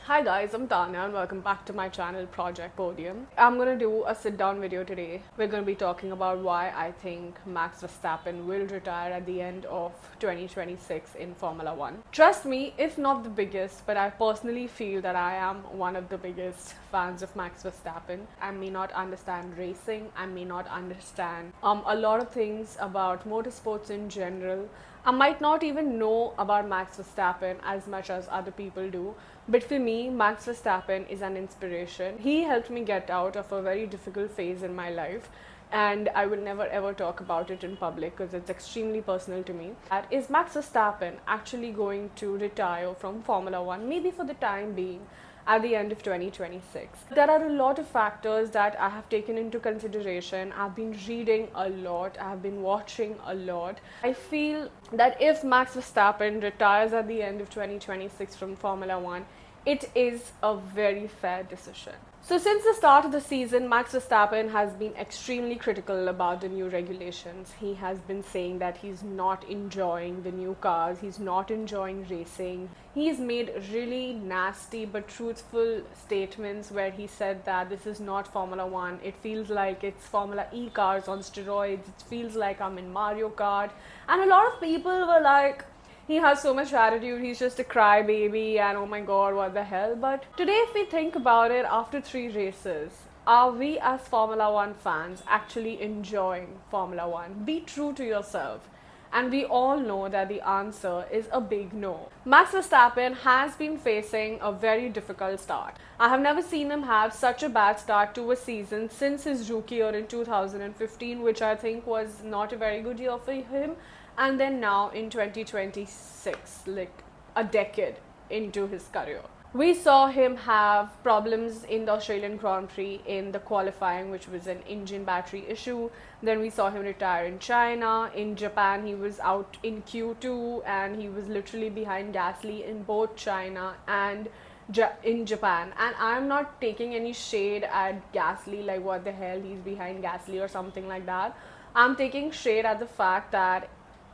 Hi guys, I'm Tanya and welcome back to my channel Project Podium. I'm gonna do a sit down video today. We're gonna be talking about why I think Max Verstappen will retire at the end of 2026 in Formula One. Trust me, if not the biggest, but I personally feel that I am one of the biggest fans of Max Verstappen. I may not understand racing, I may not understand a lot of things about motorsports in general. I might not even know about Max Verstappen as much as other people do, but for me, Max Verstappen is an inspiration. He helped me get out of a very difficult phase in my life, and I will never ever talk about it in public because it's extremely personal to me. That is Max Verstappen actually going to retire from Formula One, maybe for the time being, at the end of 2026. There are a lot of factors that I have taken into consideration. I've been reading a lot, I've been watching a lot. I feel that if Max Verstappen retires at the end of 2026 from Formula One, it is a very fair decision. So, since the start of the season, Max Verstappen has been extremely critical about the new regulations. He has been saying that he's not enjoying the new cars, he's not enjoying racing. He's made really nasty but truthful statements where he said that this is not Formula One. It feels like it's Formula E cars on steroids. It feels like I'm in Mario Kart. And a lot of people were like, he has so much attitude, he's just a crybaby, and oh my god, what the hell. But today, if we think about it, after 3 races, are we as Formula One fans actually enjoying Formula One? Be true to yourself. And we all know that the answer is a big no. Max Verstappen has been facing a very difficult start. I have never seen him have such a bad start to a season since his rookie year in 2015, which I think was not a very good year for him. And then now in 2026, like a decade into his career. We saw him have problems in the Australian Grand Prix in the qualifying, which was an engine battery issue. Then we saw him retire in China. In Japan, he was out in Q2 and he was literally behind Gasly in both China and in Japan. And I'm not taking any shade at Gasly, like what the hell, he's behind Gasly or something like that. I'm taking shade at the fact that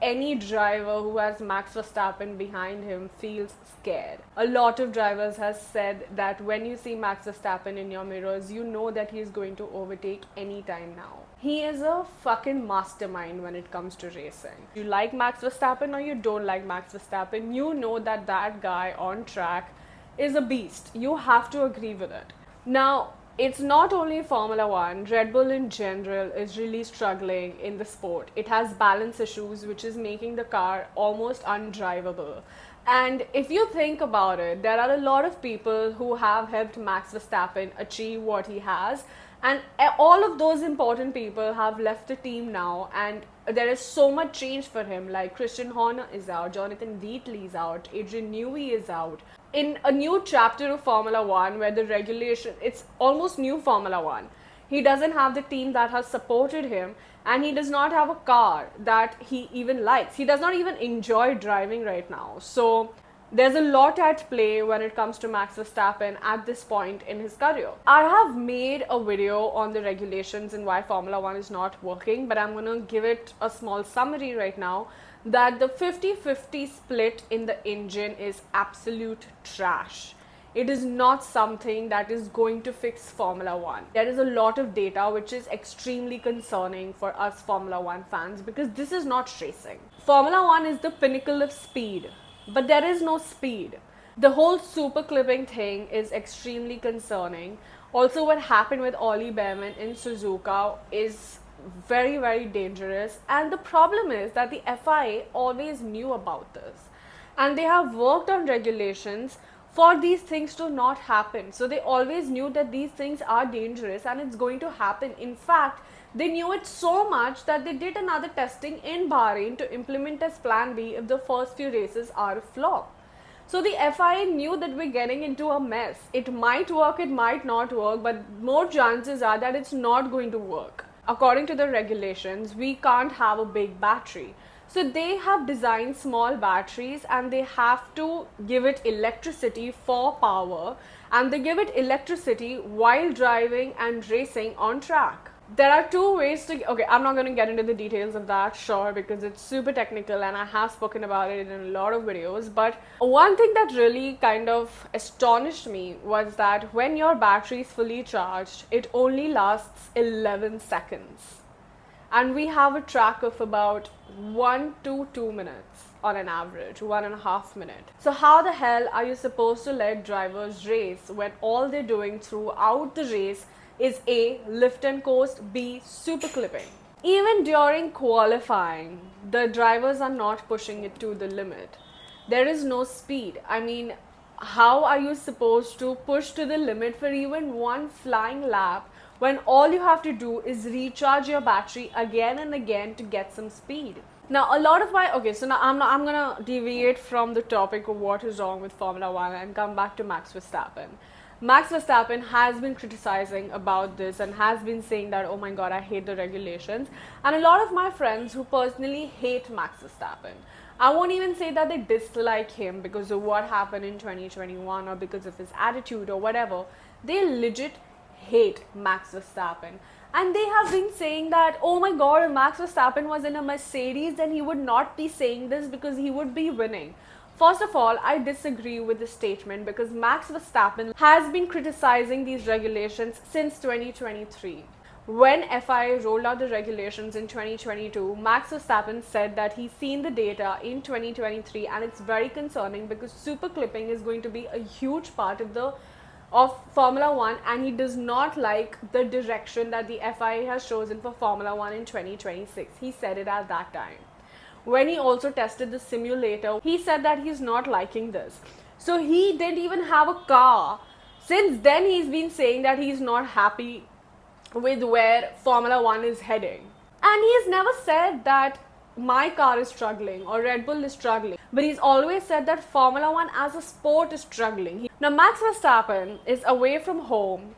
any driver who has Max Verstappen behind him feels scared. A lot of drivers has said that when you see Max Verstappen in your mirrors, you know that he is going to overtake anytime now. He is a fucking mastermind when it comes to racing. You like Max Verstappen or you don't like Max Verstappen, you know that that guy on track is a beast. You have to agree with it. Now, it's not only Formula One, Red Bull in general is really struggling in the sport. It has balance issues, which is making the car almost undrivable. And if you think about it, there are a lot of people who have helped Max Verstappen achieve what he has. And all of those important people have left the team now, and there is so much change for him. Like Christian Horner is out, Jonathan Wheatley is out, Adrian Newey is out. In a new chapter of Formula One, where the regulation, it's almost new Formula One. He doesn't have the team that has supported him, and he does not have a car that he even likes. He does not even enjoy driving right now. So there's a lot at play when it comes to Max Verstappen at this point in his career. I have made a video on the regulations and why Formula One is not working, but I'm gonna give it a small summary right now. That the 50-50 split in the engine is absolute trash. It is not something that is going to fix Formula One. There is a lot of data which is extremely concerning for us Formula One fans because this is not racing. Formula One is the pinnacle of speed, but there is no speed. The whole super clipping thing is extremely concerning. Also, what happened with Ollie Bearman in Suzuka is very, very dangerous. And the problem is that the FIA always knew about this. And they have worked on regulations for these things to not happen. So they always knew that these things are dangerous and it's going to happen. In fact, they knew it so much that they did another testing in Bahrain to implement as plan B if the first few races are a flop. So the FIA knew that we're getting into a mess. It might work, it might not work, but more chances are that it's not going to work. According to the regulations, we can't have a big battery. So they have designed small batteries and they have to give it electricity for power, and they give it electricity while driving and racing on track. There are two ways to, okay, I'm not going to get into the details of that, sure, because it's super technical and I have spoken about it in a lot of videos. But one thing that really kind of astonished me was that when your battery is fully charged, it only lasts 11 seconds. And we have a track of about 1 to 2 minutes on an average, 1.5 minutes. So how the hell are you supposed to let drivers race when all they're doing throughout the race is A, lift and coast, B, super clipping? Even during qualifying, the drivers are not pushing it to the limit. There is no speed. I mean, how are you supposed to push to the limit for even one flying lap when all you have to do is recharge your battery again and again to get some speed? Now, a lot of my, okay, so now I'm gonna deviate from the topic of what is wrong with Formula One and come back to Max Verstappen. Max Verstappen has been criticizing about this and has been saying that, oh my god, I hate the regulations. And a lot of my friends who personally hate Max Verstappen, I won't even say that they dislike him because of what happened in 2021 or because of his attitude or whatever. They legit hate Max Verstappen. And they have been saying that, oh my god, if Max Verstappen was in a Mercedes, then he would not be saying this because he would be winning. First of all, I disagree with this statement because Max Verstappen has been criticizing these regulations since 2023. When FIA rolled out the regulations in 2022, Max Verstappen said that he's seen the data in 2023 and it's very concerning because super clipping is going to be a huge part of Formula One, and he does not like the direction that the FIA has chosen for Formula One in 2026. He said it at that time. When he also tested the simulator, he said that he's not liking this. So he didn't even have a car. Since then, he's been saying that he's not happy with where Formula One is heading. And he's never said that my car is struggling or Red Bull is struggling, but he's always said that Formula One as a sport is struggling. Now, Max Verstappen is away from home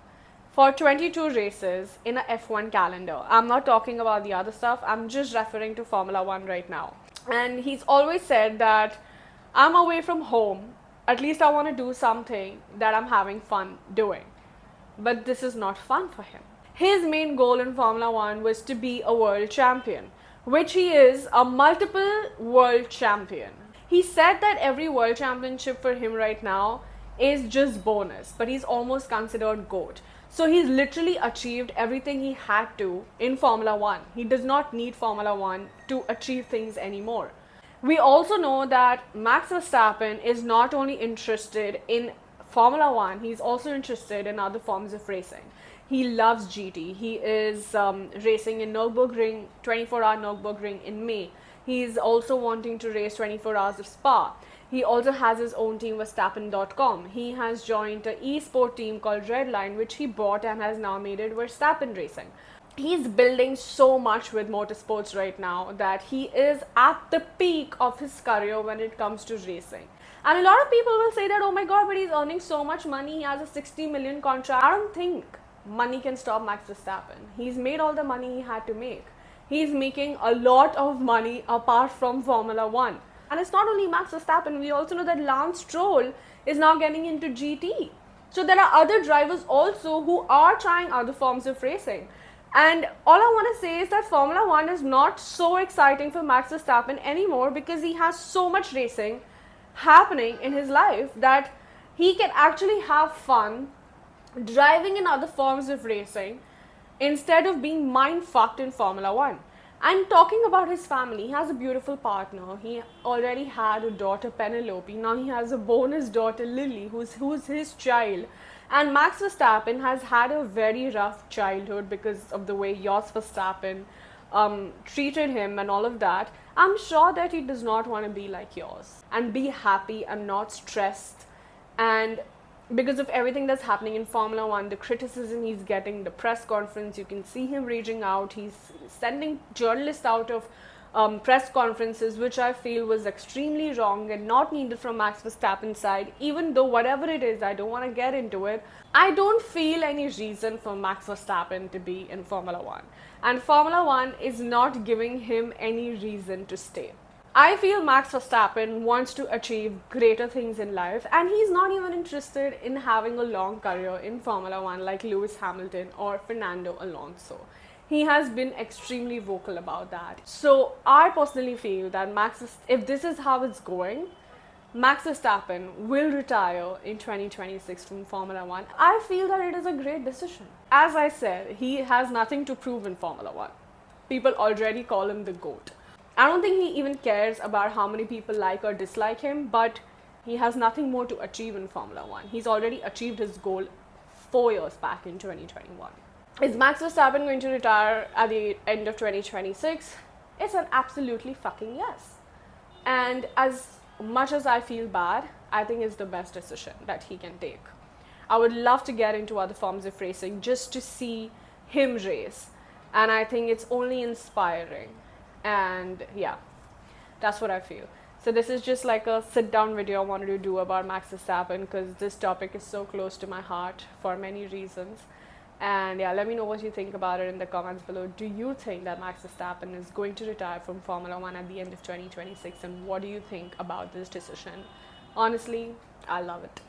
for 22 races in a F1 calendar. I'm not talking about the other stuff, I'm just referring to Formula One right now. And he's always said that I'm away from home, at least I want to do something that I'm having fun doing. But this is not fun for him. His main goal in Formula One was to be a world champion, which he is a multiple world champion. He said that every world championship for him right now is just bonus, but he's almost considered GOAT. So he's literally achieved everything he had to in Formula One. He does not need Formula One to achieve things anymore. We also know that Max Verstappen is not only interested in Formula One, he's also interested in other forms of racing. He loves GT. He is racing in Nürburgring, 24-hour Nürburgring in May. He's also wanting to race 24 hours of Spa. He also has his own team, Verstappen.com. He has joined an e-sport team called Redline, which he bought and has now made it Verstappen Racing. He's building so much with motorsports right now that he is at the peak of his career when it comes to racing. And a lot of people will say that, oh my god, but he's earning so much money, he has a 60 million contract. I don't think money can stop Max Verstappen. He's made all the money he had to make. He's making a lot of money apart from Formula One. And it's not only Max Verstappen, we also know that Lance Stroll is now getting into GT. So there are other drivers also who are trying other forms of racing. And all I want to say is that Formula One is not so exciting for Max Verstappen anymore because he has so much racing happening in his life that he can actually have fun driving in other forms of racing instead of being mind fucked in Formula One. And talking about his family, he has a beautiful partner. He already had a daughter, Penelope. Now he has a bonus daughter, Lily, who's his child. And Max Verstappen has had a very rough childhood because of the way Jos Verstappen treated him and all of that. I'm sure that he does not want to be like Jos and be happy and not stressed. And because of everything that's happening in Formula One, the criticism he's getting, the press conference, you can see him raging out. He's sending journalists out of press conferences, which I feel was extremely wrong and not needed from Max Verstappen's side. Even though whatever it is, I don't want to get into it. I don't feel any reason for Max Verstappen to be in Formula One. And Formula One is not giving him any reason to stay. I feel Max Verstappen wants to achieve greater things in life, and he's not even interested in having a long career in Formula One like Lewis Hamilton or Fernando Alonso. he has been extremely vocal about that. So I personally feel that if this is how it's going, Max Verstappen will retire in 2026 from Formula One. I feel that it is a great decision. As I said, he has nothing to prove in Formula One. People already call him the GOAT. I don't think he even cares about how many people like or dislike him, but he has nothing more to achieve in Formula One. He's already achieved his goal 4 years back in 2021. Is Max Verstappen going to retire at the end of 2026? It's an absolutely fucking yes. And as much as I feel bad, I think it's the best decision that he can take. I would love to get into other forms of racing just to see him race. And I think it's only inspiring. And yeah, that's what I feel. So this is just like a sit down video I wanted to do about Max Verstappen because this topic is so close to my heart for many reasons. And yeah, let me know what you think about it in the comments below. Do you think that Max Verstappen is going to retire from Formula One at the end of 2026? And what do you think about this decision? Honestly, I love it.